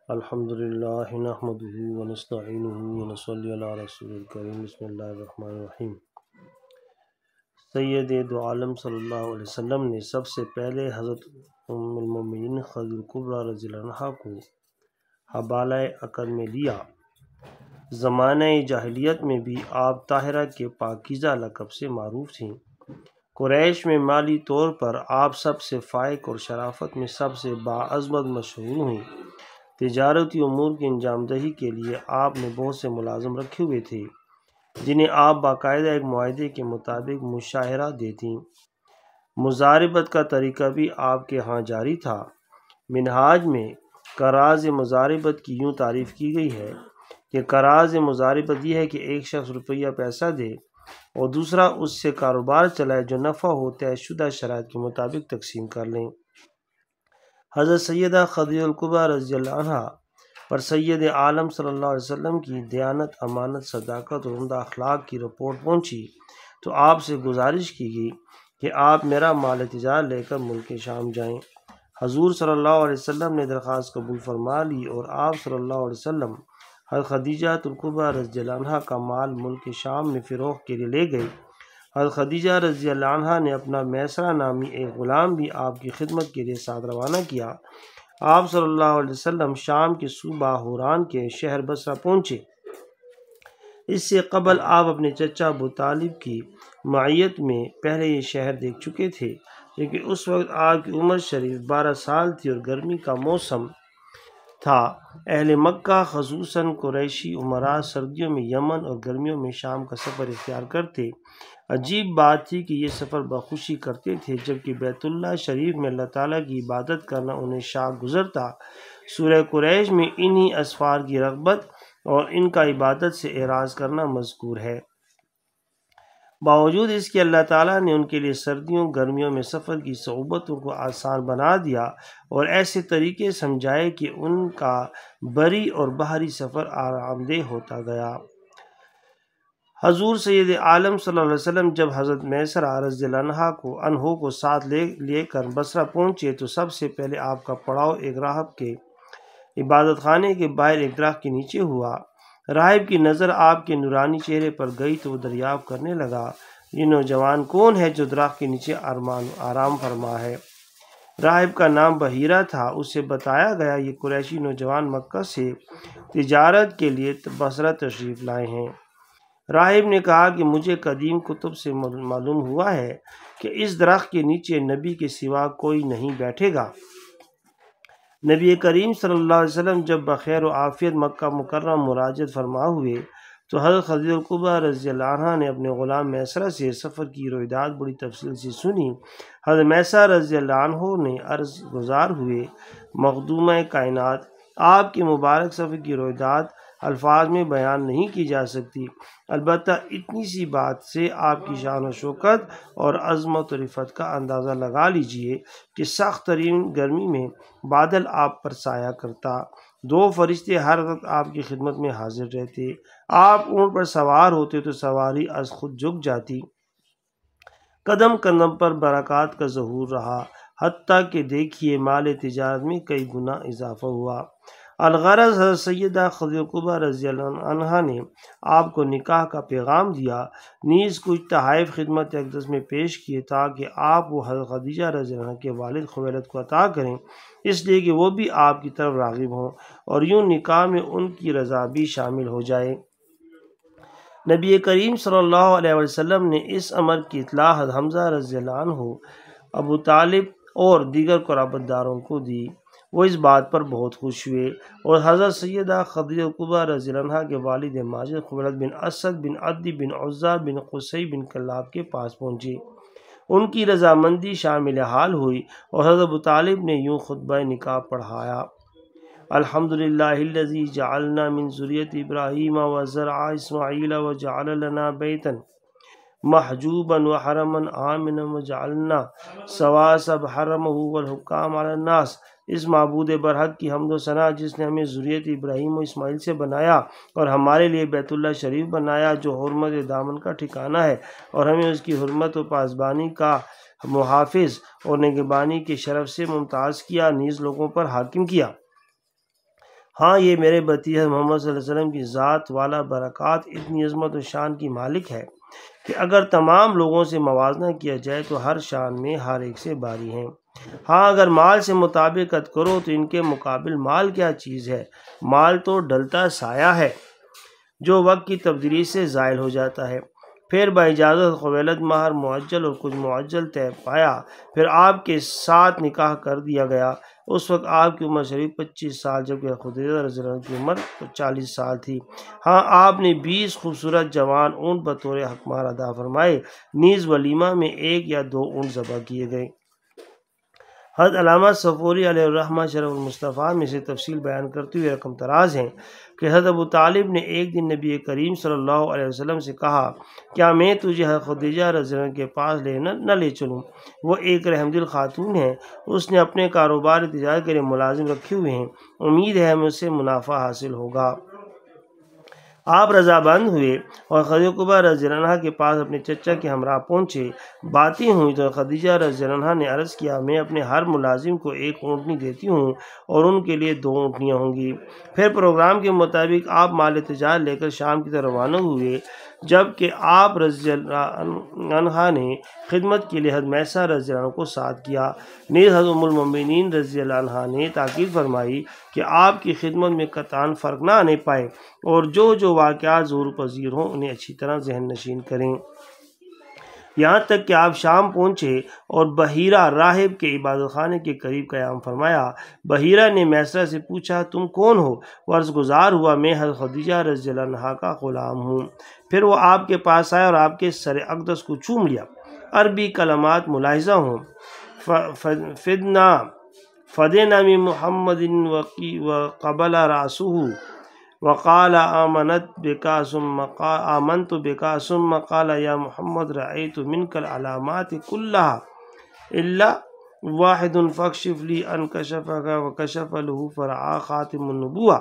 الحمدللہ نحمدہ ونستعینہ ونصلی علی رسول الکریم بسم اللہ الرحمن الرحیم۔ سید دو عالم صلی اللہ علیہ وسلم نے سب سے پہلے حضرت ام المومنین خدیجہ کبریٰ رضی اللہ عنہا کو حبالہ عقد میں لیا۔ زمانہ جاہلیت میں بھی آپ طاہرہ کے پاکیزہ لقب سے معروف تھیں۔ قریش میں مالی طور پر آپ سب سے فائق اور شرافت میں سب سے باعظمت مشہور ہوئیں۔ تجارتی امور کی انجام دہی کے لیے آپ نے بہت سے ملازم رکھے ہوئے تھے جنہیں آپ باقاعدہ ایک معاہدے کے مطابق مشاہرہ دیتیں۔ مضاربت کا طریقہ بھی آپ کے ہاں جاری تھا۔ منہاج میں قراض مضاربت کی یوں تعریف کی گئی ہے کہ قراض مضاربت یہ ہے کہ ایک شخص روپیہ پیسہ دے اور دوسرا اس سے کاروبار چلائے جو نفع ہو طے شدہ شرائط کے مطابق تقسیم کر لیں۔ حضرت سیدہ خدیجہ کبریٰ رضی اللہ عنہا پر سید عالم صلی اللہ علیہ وسلم کی دیانت، امانت، صداقت اور عمدہ اخلاق کی رپورٹ پہنچی تو آپ سے گزارش کی گئی کہ آپ میرا مال تجارت لے کر ملک شام جائیں۔ حضور صلی اللہ علیہ وسلم نے درخواست قبول فرما لی اور آپ صلی اللہ علیہ وسلم حضرت خدیجہ کبریٰ رضی اللہ عنہا کا مال ملک شام میں فروخت کے لیے لے گئے۔ حضرت خدیجہ رضی اللہ عنہا نے اپنا میسرہ نامی ایک غلام بھی آپ کی خدمت کے لیے ساتھ روانہ کیا۔ آپ صلی اللہ علیہ وسلم شام کے صوبہ حوران کے شہر بصرہ پہنچے۔ اس سے قبل آپ اپنے چچا ابو طالب کی معیت میں پہلے یہ شہر دیکھ چکے تھے، کیونکہ اس وقت آپ کی عمر شریف 12 سال تھی اور گرمی کا موسم تھا۔ اہل مکہ خصوصاً قریشی امراء سردیوں میں یمن اور گرمیوں میں شام کا سفر اختیار کرتے۔ عجیب بات تھی کہ یہ سفر بخوشی کرتے تھے، جبکہ بیت اللہ شریف میں اللہ تعالیٰ کی عبادت کرنا انہیں شاق گزرتا۔ سورہ قریش میں انہی اسفار کی رغبت اور ان کا عبادت سے اعراض کرنا مذکور ہے۔ باوجود اس کے اللہ تعالیٰ نے ان کے لیے سردیوں گرمیوں میں سفر کی صعوبتوں کو آسان بنا دیا اور ایسے طریقے سمجھائے کہ ان کا بری اور بحری سفر آرام دہ ہوتا گیا۔ حضور سید عالم صلی اللہ علیہ وسلم جب حضرت میسرہ رضی اللہ عنہ کو ساتھ لے کر بصرہ پہنچے تو سب سے پہلے آپ کا پڑاؤ ایک راہب کے عبادت خانے کے باہر ایک درخت کے نیچے ہوا۔ راہب کی نظر آپ کے نورانی چہرے پر گئی تو وہ دریافت کرنے لگا، یہ نوجوان کون ہے جو درخت کے نیچے آرام فرما ہے؟ راہب کا نام بحیرہ تھا۔ اسے بتایا گیا یہ قریشی نوجوان مکہ سے تجارت کے لیے بصرہ تشریف لائے ہیں۔ راہب نے کہا کہ مجھے قدیم کتب سے معلوم ہوا ہے کہ اس درخت کے نیچے نبی کے سوا کوئی نہیں بیٹھے گا۔ نبی کریم صلی اللہ علیہ وسلم جب بخیر و عافیت مکہ مکرمہ مراجعت فرما ہوئے تو حضرت خدیجہ کبریٰ رضی اللہ عنہا نے اپنے غلام میسرہ سے سفر کی رویداد بڑی تفصیل سے سنی۔ حضرت میسرہ رضی اللہ عنہ نے عرض گزار ہوئے، مخدومہ کائنات، آپ کے مبارک سفر کی رویداد الفاظ میں بیان نہیں کی جا سکتی، البتہ اتنی سی بات سے آپ کی شان و شوکت اور عظمت و رفعت کا اندازہ لگا لیجئے کہ سخت ترین گرمی میں بادل آپ پر سایہ کرتا، 2 فرشتے ہر وقت آپ کی خدمت میں حاضر رہتے، آپ اونٹ پر سوار ہوتے تو سواری از خود جھک جاتی، قدم قدم پر برکات کا ظہور رہا، حتیٰ کہ دیکھیے مال تجارت میں کئی گنا اضافہ ہوا۔ الغرض حضرت سیدہ خدیجہ کبریٰ رضی اللہ عنہا نے آپ کو نکاح کا پیغام دیا، نیز کچھ تحائف خدمت اقدس میں پیش کیے تاکہ آپ وہ حضرت خدیجہ رضی اللہ عنہا کے والد خویلد کو عطا کریں، اس لیے کہ وہ بھی آپ کی طرف راغب ہوں اور یوں نکاح میں ان کی رضا بھی شامل ہو جائے۔ نبی کریم صلی اللہ علیہ وسلم نے اس امر کی اطلاع حضرت حمزہ رضی اللہ عنہ، ابو طالب اور دیگر قرابت داروں کو دی۔ وہ اس بات پر بہت خوش ہوئے اور حضرت سیدہ خدیجہ کبریٰ رضی اللہ عنہا کے والد ماجد خویلد بن اسد بن عدی بن عزہ بن قصی بن کلاب کے پاس پہنچے۔ ان کی رضامندی شامل حال ہوئی اور حضرت ابو طالب نے یوں خطبہ نکاح پڑھایا: الحمدللہ الذی جعلنا من ذریۃ ابراہیم وزرع اسماعیل وجعل لنا بیتا محجوبا وحرما آمنا وجعلنا سواسب حرمہ والحکام علی الناس۔ اس معبود برحق کی حمد و ثنا جس نے ہمیں ذریت ابراہیم و اسماعیل سے بنایا اور ہمارے لیے بیت اللہ شریف بنایا جو حرمت دامن کا ٹھکانہ ہے، اور ہمیں اس کی حرمت و پاسبانی کا محافظ اور نگہبانی کے شرف سے ممتاز کیا، نیز لوگوں پر حاکم کیا۔ ہاں یہ میرے بھتیجے محمد صلی اللہ علیہ وسلم کی ذات والا برکات اتنی عظمت و شان کی مالک ہے کہ اگر تمام لوگوں سے موازنہ کیا جائے تو ہر شان میں ہر ایک سے باری ہیں۔ ہاں اگر مال سے مطابقت کرو تو ان کے مقابل مال کیا چیز ہے؟ مال تو ڈلتا سایہ ہے جو وقت کی تبدیلی سے زائل ہو جاتا ہے۔ پھر باجازت خویلد مہر معجل اور کچھ معجل طے پایا، پھر آپ کے ساتھ نکاح کر دیا گیا۔ اس وقت آپ کی عمر شریف 25 سال جبکہ خدیجہ رضی اللہ عنہ کی عمر 40 سال تھی۔ ہاں آپ نے 20 خوبصورت جوان اونٹ بطور حقمار ادا فرمائے، نیز ولیمہ میں 1 یا 2 اونٹ ذبح کیے گئے۔ حضرت علامہ صفوری علیہ الرحمہ شرف المصطفیٰ میں سے تفصیل بیان کرتے ہوئے رقم تراز ہیں کہ حضرت ابو طالب نے ایک دن نبی کریم صلی اللہ علیہ وسلم سے کہا، کیا میں تجھے حضرت خدیجہ رضی اللہ عنہ کے پاس نہ لے چلوں؟ وہ ایک رحمدل خاتون ہے، اس نے اپنے کاروبار تجارت کے لیے ملازم رکھے ہوئے ہیں، امید ہے ہمیں اس سے منافع حاصل ہوگا۔ آپ رضامند ہوئے اور خدیجہ کبریٰ رضی اللہ عنہا کے پاس اپنے چچا کے ہمراہ پہنچے۔ باتیں ہوئیں تو خدیجہ رضی اللہ عنہا نے عرض کیا، میں اپنے ہر ملازم کو 1 اونٹنی دیتی ہوں اور ان کے لیے 2 اونٹنیاں ہوں گی۔ پھر پروگرام کے مطابق آپ مال تجارت لے کر شام کی طرف روانہ ہوئے، جبکہ آپ رضی اللہ عنہا نے خدمت کے لیے حضرت میسرہ رضی اللہ عنہ کو ساتھ کیا۔ نیز حضرت ام المؤمنین رضی اللہ عنہا نے تاکید فرمائی کہ آپ کی خدمت میں قطعاً فرق نہ آنے پائے اور جو واقعات ظہور پذیر ہوں انہیں اچھی طرح ذہن نشین کریں۔ یہاں تک کہ آپ شام پہنچے اور بحیرہ راہب کے عبادت خانے کے قریب قیام فرمایا۔ بحیرہ نے میسرہ سے پوچھا، تم کون ہو؟ وہ عرض گزار ہوا، میں حضرت خدیجہ رضی اللہ عنہا کا غلام ہوں۔ پھر وہ آپ کے پاس آئے اور آپ کے سر اقدس کو چوم لیا۔ عربی کلمات ملاحظہ ہوں۔ فدنا من محمد وقبل رأسه وقال آمنت بك ثم قال يا محمد رأيت منك العلامات كلها إلا واحد فاكشف لي أن كشفك وكشف له فرعى خاتم النبوة۔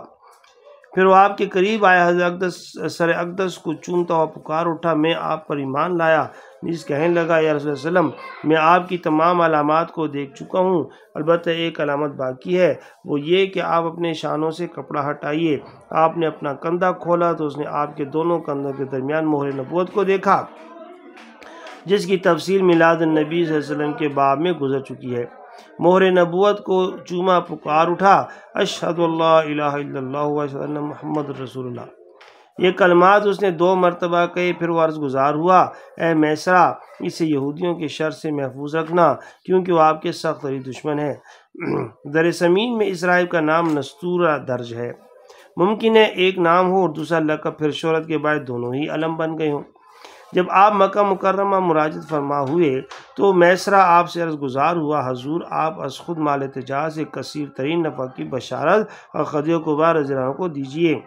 پھر وہ آپ کے قریب آیا، حضرت سر اقدس کو چومتا ہوا پکار اٹھا، میں آپ پر ایمان لایا۔ نیز کہنے لگا، یا رسول اللہ علیہ وسلم، میں آپ کی تمام علامات کو دیکھ چکا ہوں، البتہ ایک علامت باقی ہے، وہ یہ کہ آپ اپنے شانوں سے کپڑا ہٹائیے۔ آپ نے اپنا کندھا کھولا تو اس نے آپ کے دونوں کندھوں کے درمیان مہر نبوت کو دیکھا، جس کی تفصیل میلاد النبی صلی اللہ علیہ وسلم کے باب میں گزر چکی ہے۔ مہر نبوت کو چوما، پکار اٹھا، اشہد اللہ الہ الا اللہ و اشہد ان محمد رسول اللہ۔ یہ کلمات اس نے 2 مرتبہ کہے، پھر وہ عرض گزار ہوا، اے میسرہ، اسے یہودیوں کے شر سے محفوظ رکھنا کیونکہ وہ آپ کے سخت ترین دشمن ہے۔ در زمین میں اس راہب کا نام نستورہ درج ہے۔ ممکن ہے ایک نام ہو اور دوسرا لقب، پھر شہرت کے باعث دونوں ہی علم بن گئے ہوں۔ جب آپ مکہ مکرمہ مراجعت فرما ہوئے تو میسرہ آپ سے عرض گزار ہوا، حضور آپ از خود مال تجارت سے کثیر ترین نفع کی بشارت اور خدیجہ کبریٰ رضی اللہ عنہ کو دیجیے۔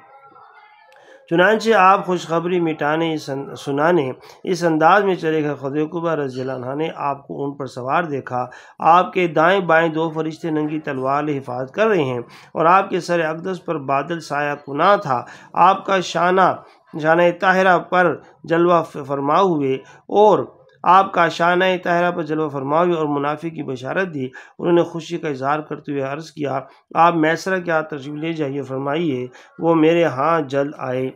چنانچہ آپ خوشخبری سنانے اس انداز میں چلے گئے۔ خدیجہ کبریٰ رضی اللہ عنہا نے آپ کو اونٹ پر سوار دیکھا، آپ کے دائیں بائیں 2 فرشتے ننگی تلوار لے حفاظت کر رہے ہیں اور آپ کے سر اقدس پر بادل سایہ کناں تھا۔ آپ کا شانہ طاہرہ پر جلوہ فرما ہوئے اور منافع کی بشارت دی۔ انہوں نے خوشی کا اظہار کرتے ہوئے عرض کیا، آپ میسرہ کے ہاتھ تشریف لے جائیے، فرمائیے وہ میرے ہاں جلد آئے۔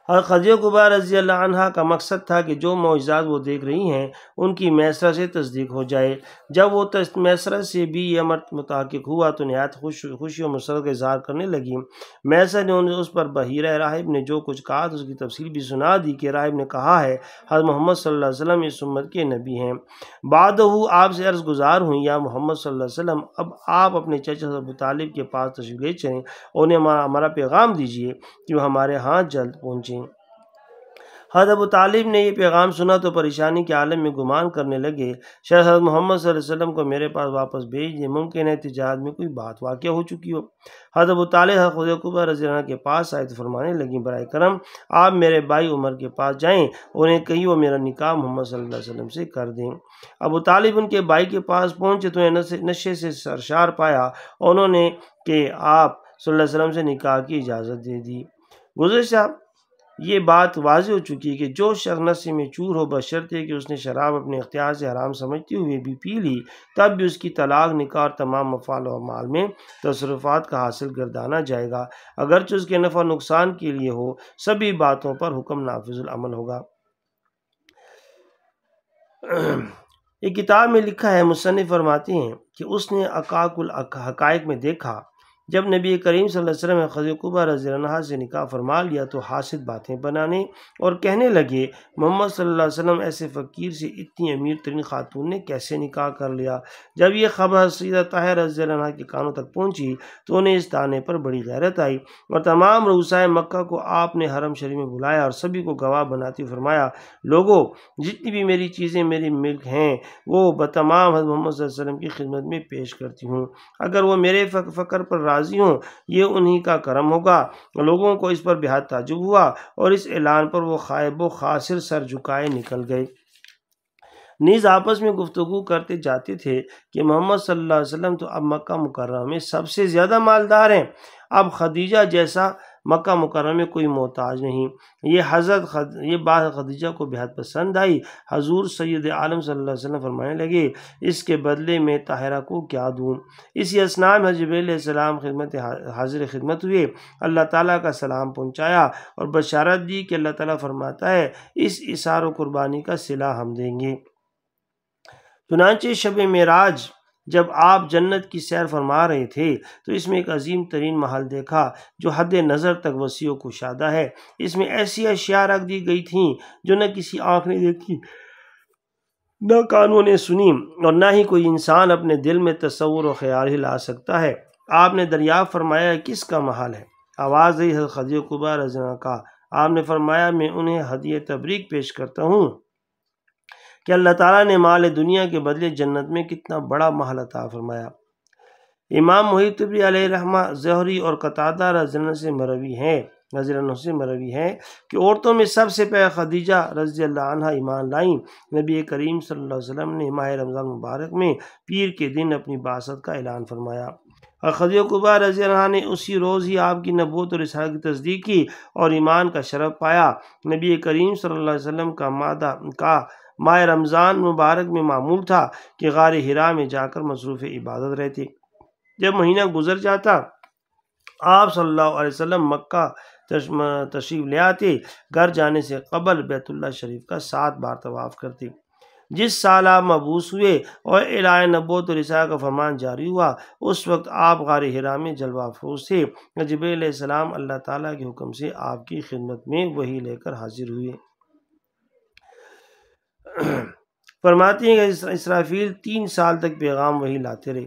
اور خدیجہ کبریٰ رضی اللہ عنہا کا مقصد تھا کہ جو معجزات وہ دیکھ رہی ہیں ان کی میسرہ سے تصدیق ہو جائے۔ جب وہ میسرہ سے بھی یہ امر متحقق ہوا تو نہایت خوشی و مسرت کا اظہار کرنے لگی۔ میسرہ نے اس پر بحیرہ راہب نے جو کچھ کہا تو اس کی تفصیل بھی سنا دی کہ راہب نے کہا ہے، حضرت محمد صلی اللہ علیہ وسلم اس امت کے نبی ہیں۔ بعدہ آپ سے عرض گزار ہوئی، یا محمد صلی اللہ علیہ وسلم، اب آپ اپنے چچا حضرت ابو طالب کے پاس تشریف لے چلیں اور انہیں ہمارا پیغام دیجیے کہ وہ ہمارے ہاں جلد پہنچیں۔ حضرت ابو طالب نے یہ پیغام سنا تو پریشانی کے عالم میں گمان کرنے لگے، شاید حضرت محمد صلی اللہ علیہ وسلم کو میرے پاس واپس بھیج دیں، ممکن ہے تجارت میں کوئی بات واقع ہو چکی ہو۔ حضرت ابو طالب حضرت خدیجہ کبریٰ رضی اللہ عنہ کے پاس آئے تو فرمانے لگیں، برائے کرم آپ میرے بھائی عمر کے پاس جائیں، انہیں کہیں وہ میرا نکاح محمد صلی اللہ علیہ وسلم سے کر دیں۔ ابو طالب ان کے بھائی کے پاس پہنچے تو انہیں نشے سے سرشار پایا اور انہوں نے کہ آپ صلی اللہ علیہ وسلم سے نکاح کی اجازت دے دی۔ گزشتہ یہ بات واضح ہو چکی کہ جو شخص نشے میں چور ہو بشرطے کہ اس نے شراب اپنے اختیار سے حرام سمجھتے ہوئے بھی پی لی، تب بھی اس کی طلاق، نکاح اور تمام افعال و اعمال میں تصرفات کا حاصل گردانا جائے گا، اگرچہ اس کے نفع و نقصان کے لیے ہو، سبھی باتوں پر حکم نافذ العمل ہوگا۔ ایک کتاب میں لکھا ہے، مصنف فرماتے ہیں کہ اس نے عقاق الحقائق میں دیکھا جب نبی کریم صلی اللہ علیہ وسلم نے خدیجہ کبریٰ رضی اللہ عنہا سے نکاح فرما لیا تو حاسد باتیں بنانے اور کہنے لگے، محمد صلی اللہ علیہ وسلم ایسے فقیر سے اتنی امیر ترین خاتون نے کیسے نکاح کر لیا؟ جب یہ خبر سیدہ طاہرہ رضی اللہ عنہا کے کانوں تک پہنچی تو انہیں اس طعنے پر بڑی غیرت آئی اور تمام رؤسائے مکہ کو آپ نے حرم شریف میں بلایا اور سبھی کو گواہ بناتے ہوئے فرمایا، لوگوں، جتنی بھی میری چیزیں میری ملک ہیں وہ بتمام حضرت محمد صلی اللہ علیہ وسلم کی خدمت میں پیش کرتی ہوں، اگر وہ میرے فقر پر راضی ہوں یہ انہی کا کرم ہوگا۔ لوگوں کو اس پر بے حد تعجب ہوا اور اس اعلان پر وہ خائب و خاسر سر جھکائے نکل گئے۔ نیز آپس میں گفتگو کرتے جاتے تھے کہ محمد صلی اللہ علیہ وسلم تو اب مکہ مکرمہ میں سب سے زیادہ مالدار ہیں، اب خدیجہ جیسا مکہ مکرمہ میں کوئی محتاج نہیں۔ یہ بات خدیجہ کو بے حد پسند آئی۔ حضور سید عالم صلی اللہ علیہ وسلم فرمانے لگے، اس کے بدلے میں طاہرہ کو کیا دوں؟ اسی اثناء میں جبرائیل علیہ السلام حاضر خدمت ہوئے، اللہ تعالیٰ کا سلام پہنچایا اور بشارت دی کہ اللہ تعالیٰ فرماتا ہے اس اثار و قربانی کا صلہ ہم دیں گے۔ چنانچہ شب معراج جب آپ جنت کی سیر فرما رہے تھے تو اس میں ایک عظیم ترین محل دیکھا جو حد نظر تک وسیع و کشادہ ہے۔ اس میں ایسی اشیاء رکھ دی گئی تھیں جو نہ کسی آنکھ نے دیکھی، نہ کانوں نے سنی اور نہ ہی کوئی انسان اپنے دل میں تصور و خیال ہی لا سکتا ہے۔ آپ نے دریافت فرمایا، کس کا محل ہے؟ آواز آئی، حضرت خدیجہ کبریٰ رضی اللہ عنہا کا۔ آپ نے فرمایا، میں انہیں ہدیہ تبریک پیش کرتا ہوں کہ اللہ تعالیٰ نے مال دنیا کے بدلے جنت میں کتنا بڑا محل عطا فرمایا۔ امام محی طبری علیہ رحمہ زہری اور قتادہ رضی اللہ سے مروی ہے کہ عورتوں میں سب سے پہلے خدیجہ رضی اللہ عنہا ایمان لائیں۔ نبی کریم صلی اللہ علیہ وسلم نے ماہ رمضان مبارک میں پیر کے دن اپنی بعثت کا اعلان فرمایا اور خدیجہ کبریٰ رضی اللہ عنہا نے اسی روز ہی آپ کی نبوت اور رسالت کی تصدیق کی اور ایمان کا شرف پایا۔ نبی کریم صلی اللہ علیہ وسلم کا ماہ رمضان مبارک میں معمول تھا کہ غار حرا میں جا کر مصروف عبادت رہتے۔ جب مہینہ گزر جاتا آپ صلی اللہ علیہ وسلم مکہ تشریف لے آتے، گھر جانے سے قبل بیت اللہ شریف کا 7 بار طواف کرتے۔ جس سال آپ مبعوث ہوئے اور اعلان نبوت و رسالت کا فرمان جاری ہوا اس وقت آپ غار حرا میں جلوہ افروز تھے۔ جبرائیل علیہ السلام اللہ تعالیٰ کے حکم سے آپ کی خدمت میں وحی لے کر حاضر ہوئے۔ فرماتے ہیں کہ اسرافیل 3 سال تک پیغام وحی لاتے رہے۔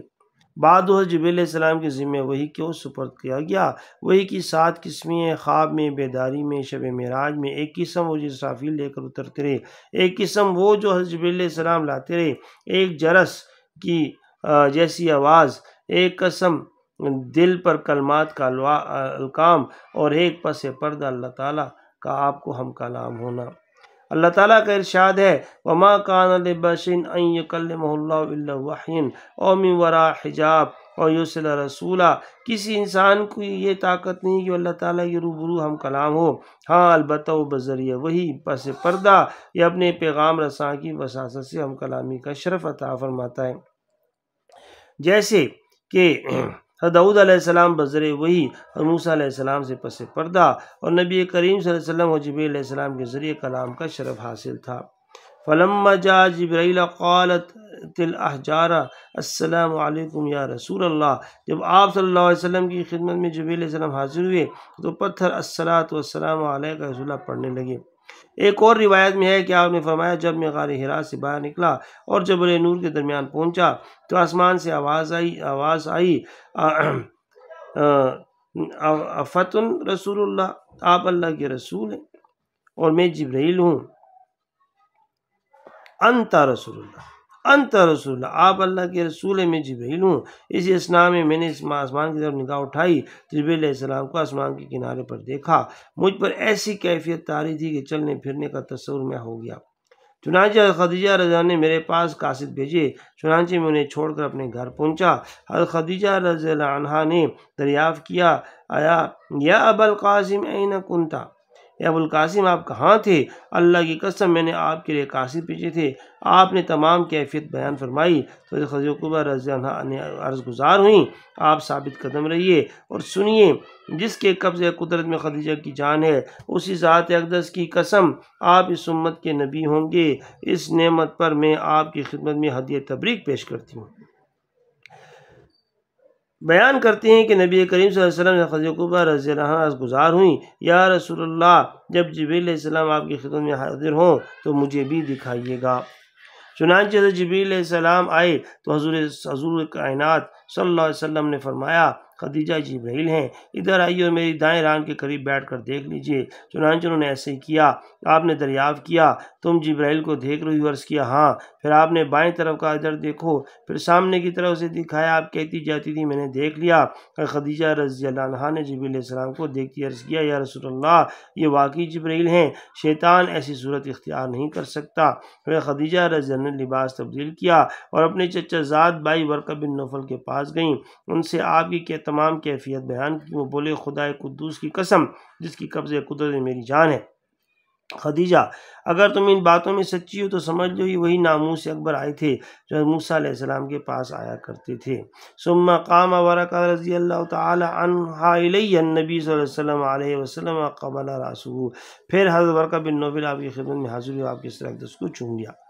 بعد وہ جبرائیل علیہ السلام کے ذمہ وحی کیوں سپرد کیا گیا؟ وحی کی 7 قسمیں ہیں، خواب میں، بیداری میں، شب معراج میں۔ ایک قسم وہ جو اسرافیل لے کر اترتے رہے، ایک قسم وہ جو حضرت جبرائیل علیہ السلام لاتے رہے، ایک جرس کی جیسی آواز، ایک قسم دل پر کلمات کا الکام اور ایک پس پردہ اللہ تعالیٰ کا آپ کو ہم کلام ہونا۔ اللہ تعالیٰ کا ارشاد ہے، وَمَا كَانَ لِبَشَرٍ أَن يُكَلِّمَهُ اللَّهُ إِلَّا وَحْيًا أَوْ مِن وَرَاءِ حِجَابٍ أَوْ يُرْسِلَ رَسُولًا۔ کسی انسان کو یہ طاقت نہیں کہ اللہ تعالیٰ کے روبرو ہم کلام ہو، ہاں البتہ وہ بذریعہ وہی پس پردہ یا اپنے پیغام رساں کی وساطت سے ہم کلامی کا شرف عطا فرماتا ہے، جیسے کہ داؤد علیہ السلام بذریعہ وحی اور موسیٰ علیہ السلام سے پس پردہ اور نبی کریم صلی اللہ علیہ وسلم اور جبرائیل علیہ السلام کے ذریعے کلام کا شرف حاصل تھا۔ فلما جاء جبرائیل قالت الاحجار السلام علیکم یا رسول اللہ۔ جب آپ صلی اللہ علیہ وسلم کی خدمت میں جبرائیل علیہ السلام حاضر ہوئے تو پتھر الصلاۃ والسلام علیک یا رسول اللہ پڑھنے لگے۔ ایک اور روایت میں ہے کہ آپ نے فرمایا، جب میں غار حرا سے باہر نکلا اور جبل نور کے درمیان پہنچا تو آسمان سے آواز آئی افتن رسول اللہ، آپ اللہ کے رسول ہیں اور میں جبرائیل ہوں۔ انت رسول اللہ، انت رسول اللہ، آپ اللہ کے رسول ہیں، میں جبرائیل ہوں۔ اسی اثناء میں نے آسمان کی طرف نگاہ اٹھائی، جبرائیل علیہ السلام کو آسمان کے کنارے پر دیکھا۔ مجھ پر ایسی کیفیت طاری تھی کہ چلنے پھرنے کا تصور میں ہو گیا۔ چنانچہ خدیجہ رضی اللہ عنہا نے میرے پاس قاصد بھیجے، چنانچہ میں انہیں چھوڑ کر اپنے گھر پہنچا۔ حضرت خدیجہ رضی اللہ عنہا نے دریافت کیا، آیا یا ابا القاسم این کنت، اے ابو القاسم آپ کہاں تھے؟ اللہ کی قسم میں نے آپ کے لیے قاصد بھیجے تھے۔ آپ نے تمام کیفیت بیان فرمائی تو خدیجہ کبریٰ رضی اللہ عنہا نے عرض گزار ہوئیں، آپ ثابت قدم رہیے اور سنیے، جس کے قبضے قدرت میں خدیجہ کی جان ہے، اسی ذات اقدس کی قسم آپ اس امت کے نبی ہوں گے۔ اس نعمت پر میں آپ کی خدمت میں ہدیہ تبریک پیش کرتی ہوں۔ بیان کرتے ہیں کہ نبی کریم صلی اللہ علیہ وسلم نے خدیجہ کبریٰ رضی اللہ عنہا عرض گزار ہوئیں، یا رسول اللہ، جب جبریل علیہ السلام آپ کی خدمت میں حاضر ہوں تو مجھے بھی دکھائیے گا۔ چنانچہ حضرت جبریل علیہ السلام آئے تو حضور کائنات صلی اللہ علیہ وسلم نے فرمایا، خدیجہ جبرائیل ہیں، ادھر آئیے اور میری دائیں ران کے قریب بیٹھ کر دیکھ لیجئے۔ چنانچہ انہوں نے ایسے ہی کیا۔ آپ نے دریافت کیا، تم جبرائیل کو دیکھ رہی ہو؟ عرض کیا ہاں۔ پھر آپ نے بائیں طرف کہا، ادھر دیکھو۔ پھر سامنے کی طرف سے دکھایا، آپ کہتی جاتی تھی میں نے دیکھ لیا۔ خدیجہ رضی اللہ عنہا نے جبرائیل علیہ السلام کو دیکھتی عرض کیا، یا رسول اللہ، یہ واقعی جبرائیل ہیں، شیطان ایسی صورت اختیار نہیں کر سکتا۔ پھر خدیجہ رضی اللہ عنہ نے لباس تبدیل کیا اور اپنے چچا زاد بھائی ورقہ بن نوفل کے پاس گئیں، ان سے آپ کی تمام کیفیت بیان کی۔ وہ بولے، خدائے قدوس کی قسم جس کی قبضے قدرت میں میری جان ہے، خدیجہ، اگر تم ان باتوں میں سچی ہو تو سمجھ لو یہ وہی ناموس اکبر آئے تھے جو موسیٰ علیہ السلام کے پاس آیا کرتے تھے۔ ثم قام ورقہ رضی اللہ تعالی عنہ الیہ النبی صلی اللہ علیہ وسلم قبل راسہ، پھر حضرت ورقہ بن نوفل آپ کی خدمت میں حاضر ہوئے، آپ کے سر اقدس کو چوم لیا۔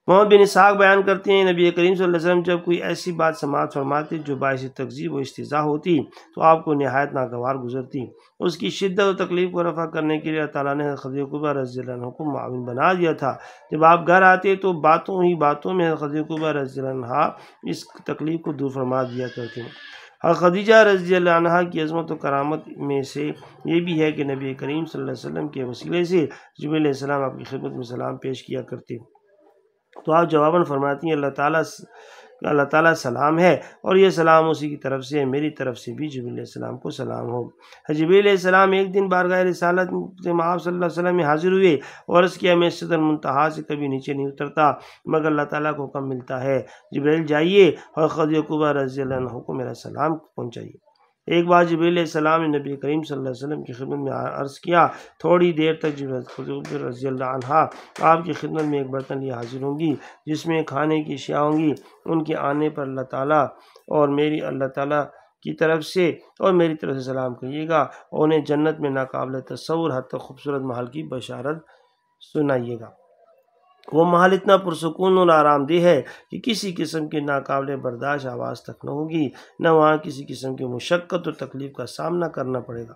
محمد بن اسحاق بیان کرتے ہیں، نبی کریم صلی اللہ علیہ وسلم جب کوئی ایسی بات سماعت فرماتے جو باعث تکذیب و استہزاء ہوتی تو آپ کو نہایت ناگوار گزرتی۔ اس کی شدت و تکلیف کو رفع کرنے کے لیے اللہ تعالیٰ نے خدیجہ کبریٰ رضی اللہ عنہ کو معاون بنا دیا تھا۔ جب آپ گھر آتے تو باتوں ہی باتوں میں خدیجہ کبریٰ رضی اللہ عنہ اس تکلیف کو دور فرما دیا کرتے ہیں۔ خدیجہ رضی اللہ عنہا کی عظمت و کرامت میں سے یہ بھی ہے کہ نبی کریم صلی اللہ علیہ وسلم کے وسیلے سے جبریل علیہ السلام آپ کی خدمت میں سلام پیش کیا کرتے، تو آپ جواباً فرماتی ہیں، اللہ تعالیٰ سلام ہے اور یہ سلام اسی کی طرف سے ہے، میری طرف سے بھی جبریل علیہ السلام کو سلام ہو۔ جبریل علیہ السلام ایک دن بارگاہ رسالت سے آپ صلی اللہ علیہ وسلم میں حاضر ہوئے اور عرض کیا، میں سدر منتہا سے کبھی نیچے نہیں اترتا مگر اللہ تعالیٰ کو حکم ملتا ہے، جبریل جائیے اور خدیجہ کبریٰ رضی اللہ عنہ کو میرا سلام پہنچائیے۔ ایک بار جبریل علیہ السلام نے نبی کریم صلی اللہ علیہ وسلم کی خدمت میں عرض کیا، تھوڑی دیر تک خدیجہ رضی اللہ عنہا آپ کی خدمت میں ایک برتن لیے حاضر ہوں گی جس میں کھانے کی اشیاء ہوں گی، ان کے آنے پر اللہ تعالیٰ کی طرف سے اور میری طرف سے سلام کہیے گا اور انہیں جنت میں ناقابل تصور حد تک خوبصورت محل کی بشارت سنائیے گا۔ وہ محل اتنا پرسکون اور آرام دہ ہے کہ کسی قسم کی ناقابل برداشت آواز تک نہ ہوگی، نہ وہاں کسی قسم کی مشقت اور تکلیف کا سامنا کرنا پڑے گا۔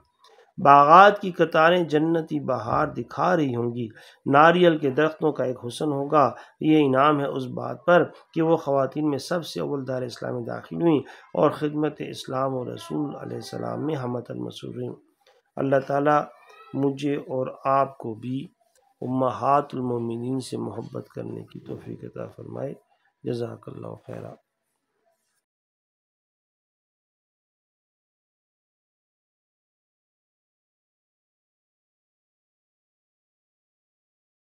باغات کی قطاریں جنتی بہار دکھا رہی ہوں گی، ناریل کے درختوں کا ایک حسن ہوگا۔ یہ انعام ہے اس بات پر کہ وہ خواتین میں سب سے اول دار اسلام میں داخل ہوئیں اور خدمت اسلام اور رسول علیہ السلام میں ہمتاً مسرور ہوئیں۔ اللہ تعالیٰ مجھے اور آپ کو بھی امہات المومنین سے محبت کرنے کی توفیق عطا فرمائے۔ جزاک اللہ خیرہ۔